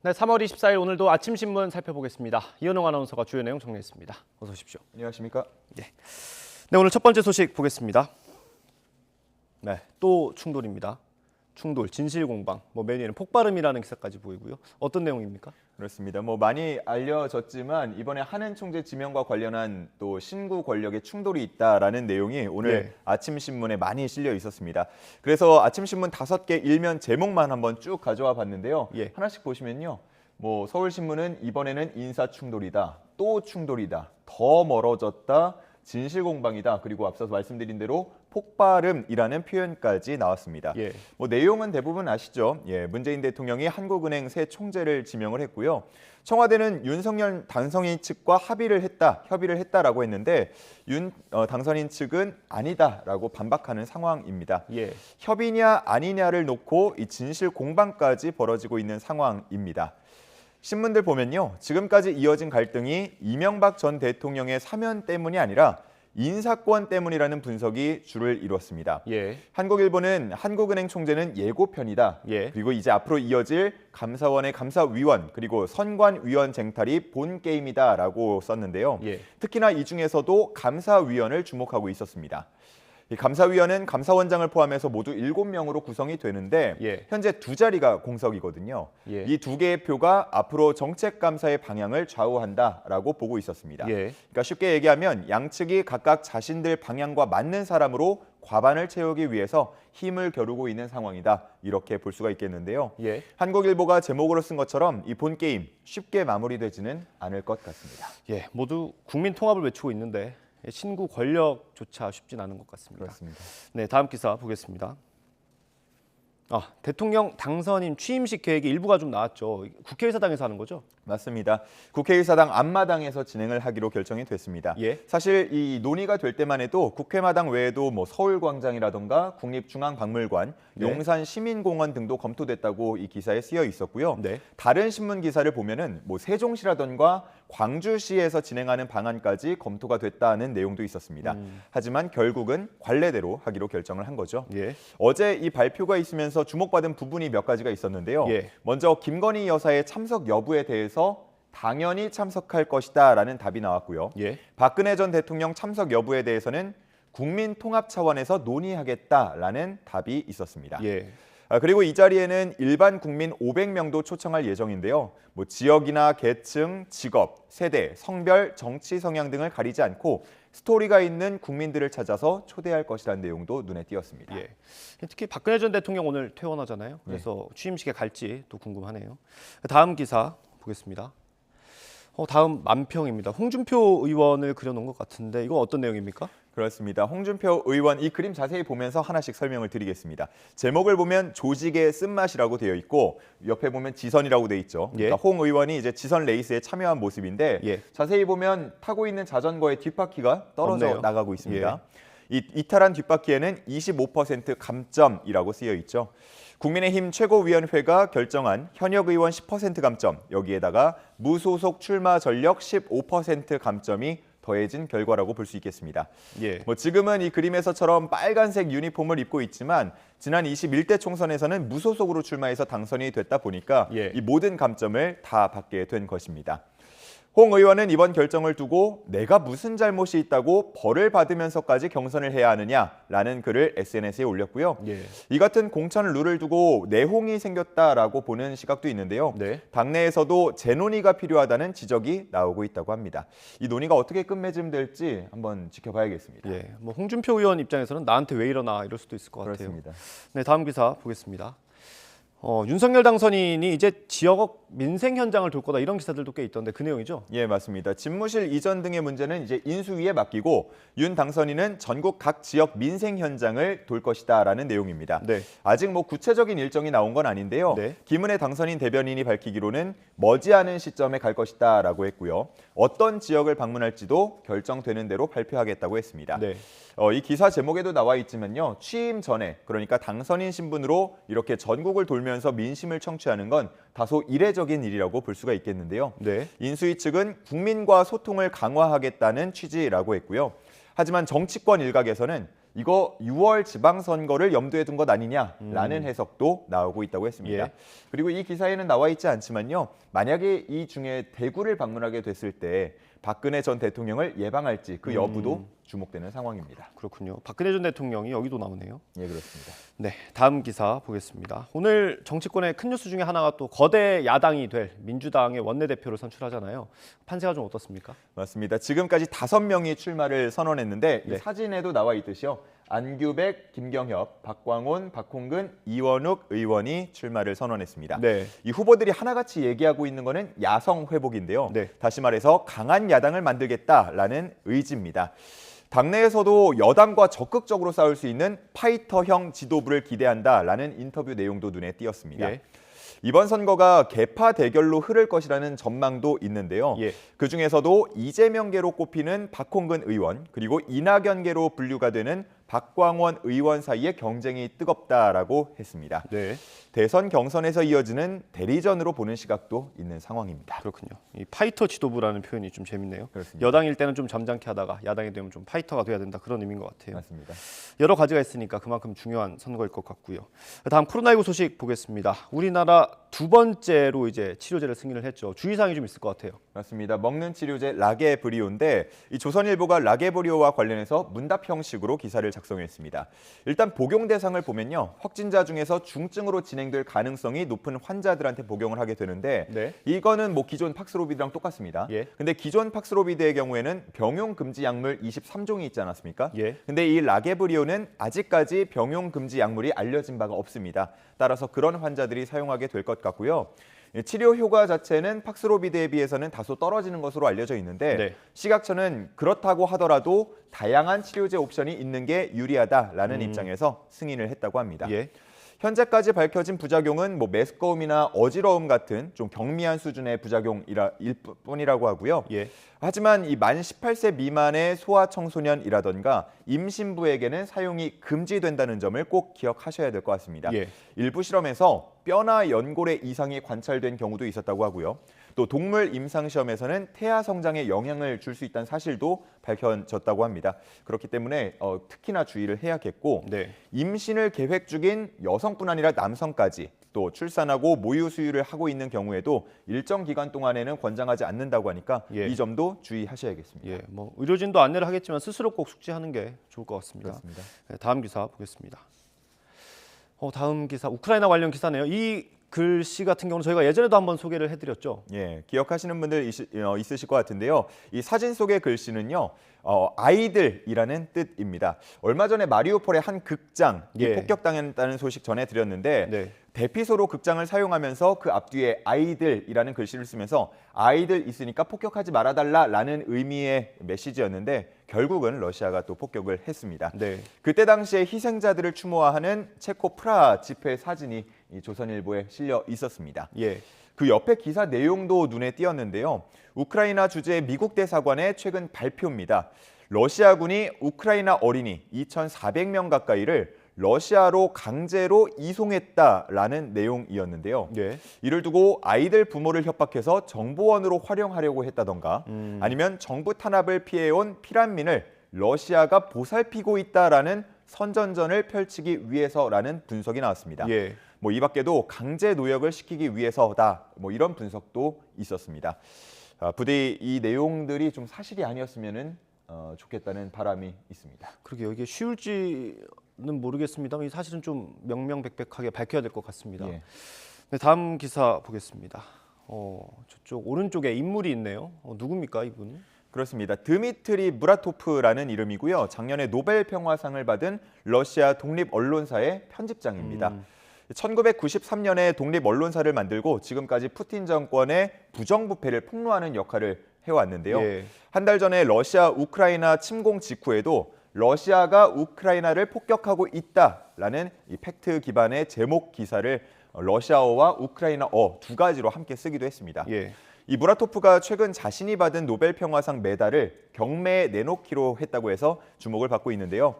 네, 3월 24일 오늘도 아침 신문 살펴보겠습니다. 이현웅 아나운서가 주요 내용 정리했습니다. 어서 오십시오. 안녕하십니까? 네, 오늘 첫 번째 소식 보겠습니다. 네, 또 충돌입니다. 충돌, 진실공방, 메뉴에는 폭발음이라는 기사까지 보이고요. 어떤 내용입니까? 그렇습니다. 많이 알려졌지만 이번에 한은 총재 지명과 관련한 또 신구 권력의 충돌이 있다라는 내용이 오늘 아침 신문에 많이 실려 있었습니다. 그래서 아침 신문 5개 일면 제목만 한번 쭉 가져와 봤는데요. 하나씩 보시면요. 서울신문은 이번에는 인사 충돌이다, 또 충돌이다, 더 멀어졌다, 진실공방이다, 그리고 앞서서 말씀드린 대로 폭발음이라는 표현까지 나왔습니다. 내용은 대부분 아시죠? 문재인 대통령이 한국은행 새 총재를 지명을 했고요. 청와대는 윤석열 당선인 측과 협의를 했다라고 했는데 윤 당선인 측은 아니다라고 반박하는 상황입니다. 협의냐 아니냐를 놓고 이 진실 공방까지 벌어지고 있는 상황입니다. 신문들 보면요, 지금까지 이어진 갈등이 이명박 전 대통령의 사면 때문이 아니라 인사권 때문이라는 분석이 주를 이뤘습니다. 한국일보는 한국은행 총재는 예고편이다. 그리고 이제 앞으로 이어질 감사원의 감사위원 그리고 선관위원 쟁탈이 본 게임이다라고 썼는데요. 특히나 이 중에서도 감사위원을 주목하고 있었습니다. 이 감사위원은 감사원장을 포함해서 모두 7명으로 구성이 되는데 현재 2자리가 공석이거든요. 이 2개의 표가 앞으로 정책감사의 방향을 좌우한다라고 보고 있었습니다. 그러니까 쉽게 얘기하면 양측이 각각 자신들 방향과 맞는 사람으로 과반을 채우기 위해서 힘을 겨루고 있는 상황이다, 이렇게 볼 수가 있겠는데요. 한국일보가 제목으로 쓴 것처럼 이 본게임 쉽게 마무리되지는 않을 것 같습니다. 모두 국민 통합을 외치고 있는데 신구 권력조차 쉽진 않은 것 같습니다. 그렇습니다. 네, 다음 기사 보겠습니다. 대통령 당선인 취임식 계획이 일부가 좀 나왔죠. 국회의사당에서 하는 거죠? 맞습니다. 국회의사당 앞마당에서 진행을 하기로 결정이 됐습니다. 사실 이 논의가 될 때만 해도 국회마당 외에도 서울광장이라던가 국립중앙박물관, 용산시민공원 등도 검토됐다고 이 기사에 쓰여 있었고요. 다른 신문 기사를 보면은 세종시라던가 광주시에서 진행하는 방안까지 검토가 됐다는 내용도 있었습니다. 하지만 결국은 관례대로 하기로 결정을 한 거죠. 어제 이 발표가 있으면서 주목받은 부분이 몇 가지가 있었는데요. 먼저 김건희 여사의 참석 여부에 대해서 당연히 참석할 것이다 라는 답이 나왔고요. 박근혜 전 대통령 참석 여부에 대해서는 국민 통합 차원에서 논의하겠다라는 답이 있었습니다. 그리고 이 자리에는 일반 국민 500명도 초청할 예정인데요. 지역이나 계층, 직업, 세대, 성별, 정치 성향 등을 가리지 않고 스토리가 있는 국민들을 찾아서 초대할 것이라는 내용도 눈에 띄었습니다. 특히 박근혜 전 대통령 오늘 퇴원하잖아요. 그래서 취임식에 갈지 또 궁금하네요. 다음 기사 보겠습니다. 다음 만평입니다. 홍준표 의원을 그려놓은 것 같은데 이건 어떤 내용입니까? 그렇습니다. 홍준표 의원, 이 그림 자세히 보면서 하나씩 설명을 드리겠습니다. 제목을 보면 조직의 쓴맛이라고 되어 있고 옆에 보면 지선이라고 되어 있죠. 그러니까 홍 의원이 이제 지선 레이스에 참여한 모습인데 자세히 보면 타고 있는 자전거의 뒷바퀴가 떨어져 나가고 있습니다. 이 이탈한 뒷바퀴에는 25% 감점이라고 쓰여 있죠. 국민의힘 최고위원회가 결정한 현역 의원 10% 감점, 여기에다가 무소속 출마 전력 15% 감점이 더해진 결과라고 볼 수 있겠습니다. 지금은 이 그림에서처럼 빨간색 유니폼을 입고 있지만 지난 21대 총선에서는 무소속으로 출마해서 당선이 됐다 보니까 이 모든 감점을 다 받게 된 것입니다. 홍 의원은 이번 결정을 두고 내가 무슨 잘못이 있다고 벌을 받으면서까지 경선을 해야 하느냐라는 글을 SNS에 올렸고요. 이 같은 공천 룰을 두고 내홍이 생겼다라고 보는 시각도 있는데요. 당내에서도 재논의가 필요하다는 지적이 나오고 있다고 합니다. 이 논의가 어떻게 끝맺음될지 한번 지켜봐야겠습니다. 홍준표 의원 입장에서는 나한테 왜 이러나 이럴 수도 있을 것 같아요. 그렇습니다. 네, 다음 기사 보겠습니다. 윤석열 당선인이 이제 지역 민생 현장을 돌 거다 이런 기사들도 꽤 있던데 그 내용이죠? 맞습니다. 집무실 이전 등의 문제는 이제 인수위에 맡기고 윤 당선인은 전국 각 지역 민생 현장을 돌 것이다라는 내용입니다. 아직 구체적인 일정이 나온 건 아닌데요. 김은혜 당선인 대변인이 밝히기로는 머지않은 시점에 갈 것이다라고 했고요. 어떤 지역을 방문할지도 결정되는 대로 발표하겠다고 했습니다. 이 기사 제목에도 나와 있지만요. 취임 전에, 그러니까 당선인 신분으로 이렇게 전국을 돌면서 민심을 청취하는 건 다소 이례적인 일이라고 볼 수가 있겠는데요. 인수위 측은 국민과 소통을 강화하겠다는 취지라고 했고요. 하지만 정치권 일각에서는 이거 6월 지방선거를 염두에 둔 것 아니냐라는 해석도 나오고 있다고 했습니다. 예. 그리고 이 기사에는 나와 있지 않지만요. 만약에 이 중에 대구를 방문하게 됐을 때 박근혜 전 대통령을 예방할지 그 여부도 주목되는 상황입니다. 그렇군요. 박근혜 전 대통령이 여기도 나오네요. 예, 그렇습니다. 네, 다음 기사 보겠습니다. 오늘 정치권의 큰 뉴스 중에 하나가 또 거대 야당이 될 민주당의 원내대표를 선출하잖아요. 판세가 좀 어떻습니까? 맞습니다. 지금까지 5명이 출마를 선언했는데 네. 이 사진에도 나와 있듯이요. 안규백, 김경협, 박광온, 박홍근, 이원욱 의원이 출마를 선언했습니다. 네. 이 후보들이 하나같이 얘기하고 있는 거는 야성 회복인데요. 네. 다시 말해서 강한 야당을 만들겠다라는 의지입니다. 당내에서도 여당과 적극적으로 싸울 수 있는 파이터형 지도부를 기대한다라는 인터뷰 내용도 눈에 띄었습니다. 예. 이번 선거가 개파 대결로 흐를 것이라는 전망도 있는데요. 예. 그중에서도 이재명계로 꼽히는 박홍근 의원 그리고 이낙연계로 분류가 되는 박광원 의원 사이의 경쟁이 뜨겁다라고 했습니다. 네. 대선 경선에서 이어지는 대리전으로 보는 시각도 있는 상황입니다. 그렇군요. 이 파이터 지도부라는 표현이 좀 재밌네요. 그렇습니다. 여당일 때는 좀 점잖게 하다가 야당이 되면 좀 파이터가 돼야 된다 그런 의미인 것 같아요. 맞습니다. 여러 가지가 있으니까 그만큼 중요한 선거일 것 같고요. 다음 코로나19 소식 보겠습니다. 우리나라 두 번째로 이제 치료제를 승인을 했죠. 주의사항이 좀 있을 것 같아요. 맞습니다. 먹는 치료제 라게브리오인데 이 조선일보가 라게브리오와 관련해서 문답 형식으로 기사를 작성했습니다. 일단 복용 대상을 보면요. 확진자 중에서 중증으로 진행될 가능성이 높은 환자들한테 복용을 하게 되는데 네. 이거는 뭐 기존 팍스로비드랑 똑같습니다. 예. 근데 기존 팍스로비드의 경우에는 병용 금지 약물 23종이 있지 않았습니까? 예. 근데 이 라게브리오는 아직까지 병용 금지 약물이 알려진 바가 없습니다. 따라서 그런 환자들이 사용하게 될 것 같고요. 치료 효과 자체는 팍스로비드에 비해서는 다소 떨어지는 것으로 알려져 있는데 네. 시각처는 그렇다고 하더라도 다양한 치료제 옵션이 있는 게 유리하다라는 입장에서 승인을 했다고 합니다. 예. 현재까지 밝혀진 부작용은 뭐 메스꺼움이나 어지러움 같은 좀 경미한 수준의 부작용일 뿐이라고 하고요. 예. 하지만 이 만 18세 미만의 소아청소년이라던가 임신부에게는 사용이 금지된다는 점을 꼭 기억하셔야 될 것 같습니다. 예. 일부 실험에서 뼈나 연골의 이상이 관찰된 경우도 있었다고 하고요. 또 동물 임상 시험에서는 태아 성장에 영향을 줄 수 있다는 사실도 밝혀졌다고 합니다. 그렇기 때문에 특히나 주의를 해야겠고 네. 임신을 계획 중인 여성뿐 아니라 남성까지 또 출산하고 모유 수유를 하고 있는 경우에도 일정 기간 동안에는 권장하지 않는다고 하니까 예. 이 점도 주의하셔야겠습니다. 예. 뭐 의료진도 안내를 하겠지만 스스로 꼭 숙지하는 게 좋을 것 같습니다. 그렇습니다. 네, 다음 기사 보겠습니다. 다음 기사 우크라이나 관련 기사네요. 이 글씨 같은 경우는 저희가 예전에도 한번 소개를 해드렸죠. 예, 기억하시는 분들 있으실 것 같은데요. 이 사진 속의 글씨는요. 아이들이라는 뜻입니다. 얼마 전에 마리우폴의 한 극장이 예. 폭격당했다는 소식 전해드렸는데 네. 대피소로 극장을 사용하면서 그 앞뒤에 아이들이라는 글씨를 쓰면서 아이들 있으니까 폭격하지 말아달라라는 의미의 메시지였는데 결국은 러시아가 또 폭격을 했습니다. 네. 그때 당시에 희생자들을 추모하는 체코 프라하 집회 사진이 이 조선일보에 실려 있었습니다. 예. 그 옆에 기사 내용도 눈에 띄었는데요. 우크라이나 주재 미국 대사관의 최근 발표입니다. 러시아군이 우크라이나 어린이 2,400명 가까이를 러시아로 강제로 이송했다라는 내용이었는데요. 예. 이를 두고 아이들 부모를 협박해서 정보원으로 활용하려고 했다던가 아니면 정부 탄압을 피해온 피난민을 러시아가 보살피고 있다라는 선전전을 펼치기 위해서라는 분석이 나왔습니다. 예. 뭐 이 밖에도 강제 노역을 시키기 위해서다. 뭐 이런 분석도 있었습니다. 부디 이 내용들이 좀 사실이 아니었으면은 좋겠다는 바람이 있습니다. 그러게요. 이게 쉬울지는 모르겠습니다만 이 사실은 좀 명명백백하게 밝혀야 될 것 같습니다. 예. 네, 다음 기사 보겠습니다. 저쪽 오른쪽에 인물이 있네요. 누굽니까 이분? 그렇습니다. 드미트리 무라토프라는 이름이고요. 작년에 노벨 평화상을 받은 러시아 독립 언론사의 편집장입니다. 1993년에 독립 언론사를 만들고 지금까지 푸틴 정권의 부정부패를 폭로하는 역할을 해왔는데요. 예. 한 달 전에 러시아 우크라이나 침공 직후에도 러시아가 우크라이나를 폭격하고 있다라는 이 팩트 기반의 제목 기사를 러시아어와 우크라이나어 두 가지로 함께 쓰기도 했습니다. 예. 이 무라토프가 최근 자신이 받은 노벨 평화상 메달을 경매에 내놓기로 했다고 해서 주목을 받고 있는데요.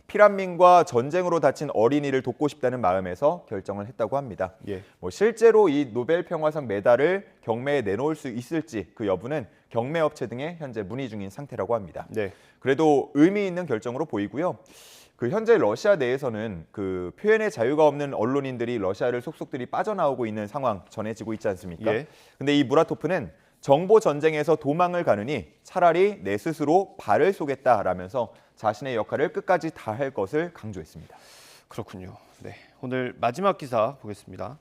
피난민과 전쟁으로 다친 어린이를 돕고 싶다는 마음에서 결정을 했다고 합니다. 예. 뭐 실제로 이 노벨 평화상 메달을 경매에 내놓을 수 있을지 그 여부는 경매 업체 등에 현재 문의 중인 상태라고 합니다. 네. 그래도 의미 있는 결정으로 보이고요. 그 현재 러시아 내에서는 그 표현의 자유가 없는 언론인들이 러시아를 속속들이 빠져나오고 있는 상황 전해지고 있지 않습니까? 예. 근데 이 무라토프는 정보 전쟁에서 도망을 가느니 차라리 내 스스로 발을 쏘겠다라면서 자신의 역할을 끝까지 다할 것을 강조했습니다. 그렇군요. 네, 오늘 마지막 기사 보겠습니다.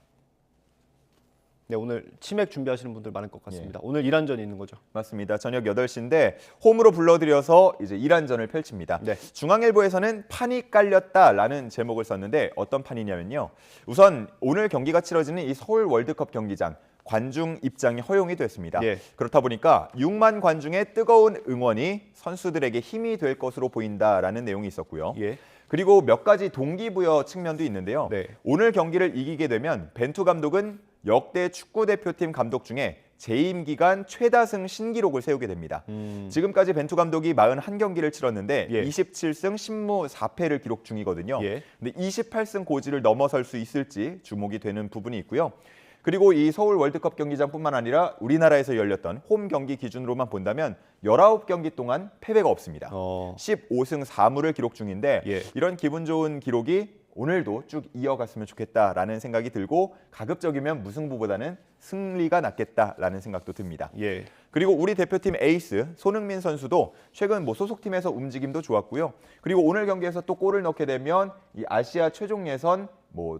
네, 오늘 치맥 준비하시는 분들 많을 것 같습니다. 오늘 이란전이 있는 거죠? 맞습니다. 저녁 8시인데 홈으로 불러들여서 이제 이란전을 펼칩니다. 네. 중앙일보에서는 판이 깔렸다라는 제목을 썼는데 어떤 판이냐면요. 우선 오늘 경기가 치러지는 이 서울 월드컵 경기장 관중 입장이 허용이 됐습니다. 예. 그렇다 보니까 6만 관중의 뜨거운 응원이 선수들에게 힘이 될 것으로 보인다라는 내용이 있었고요. 예. 그리고 몇 가지 동기부여 측면도 있는데요. 네. 오늘 경기를 이기게 되면 벤투 감독은 역대 축구 대표팀 감독 중에 재임 기간 최다승 신기록을 세우게 됩니다. 지금까지 벤투 감독이 41경기를 치렀는데 예. 27승 10무 4패를 기록 중이거든요. 예. 근데 28승 고지를 넘어설 수 있을지 주목이 되는 부분이 있고요. 그리고 이 서울 월드컵 경기장뿐만 아니라 우리나라에서 열렸던 홈 경기 기준으로만 본다면 19경기 동안 패배가 없습니다. 15승 4무를 기록 중인데 예. 이런 기분 좋은 기록이 오늘도 쭉 이어갔으면 좋겠다라는 생각이 들고 가급적이면 무승부보다는 승리가 낫겠다라는 생각도 듭니다. 예. 그리고 우리 대표팀 에이스 손흥민 선수도 최근 소속팀에서 움직임도 좋았고요. 그리고 오늘 경기에서 또 골을 넣게 되면 이 아시아 최종 예선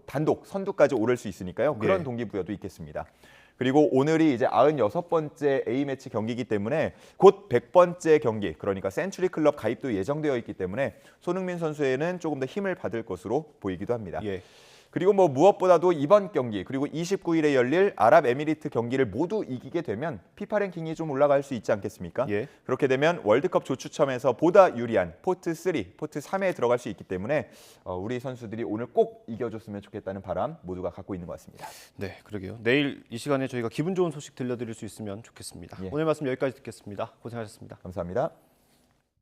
단독 선두까지 오를 수 있으니까요. 그런 네. 동기부여도 있겠습니다. 그리고 오늘이 이제 96번째 A매치 경기이기 때문에 곧 100번째 경기, 그러니까 센츄리 클럽 가입도 예정되어 있기 때문에 손흥민 선수에는 조금 더 힘을 받을 것으로 보이기도 합니다. 예. 그리고 무엇보다도 이번 경기 그리고 29일에 열릴 아랍에미리트 경기를 모두 이기게 되면 피파 랭킹이 좀 올라갈 수 있지 않겠습니까? 예. 그렇게 되면 월드컵 조추첨에서 보다 유리한 포트 3, 포트 3에 들어갈 수 있기 때문에 우리 선수들이 오늘 꼭 이겨줬으면 좋겠다는 바람 모두가 갖고 있는 것 같습니다. 네, 그러게요. 내일 이 시간에 저희가 기분 좋은 소식 들려드릴 수 있으면 좋겠습니다. 예. 오늘 말씀 여기까지 듣겠습니다. 고생하셨습니다. 감사합니다.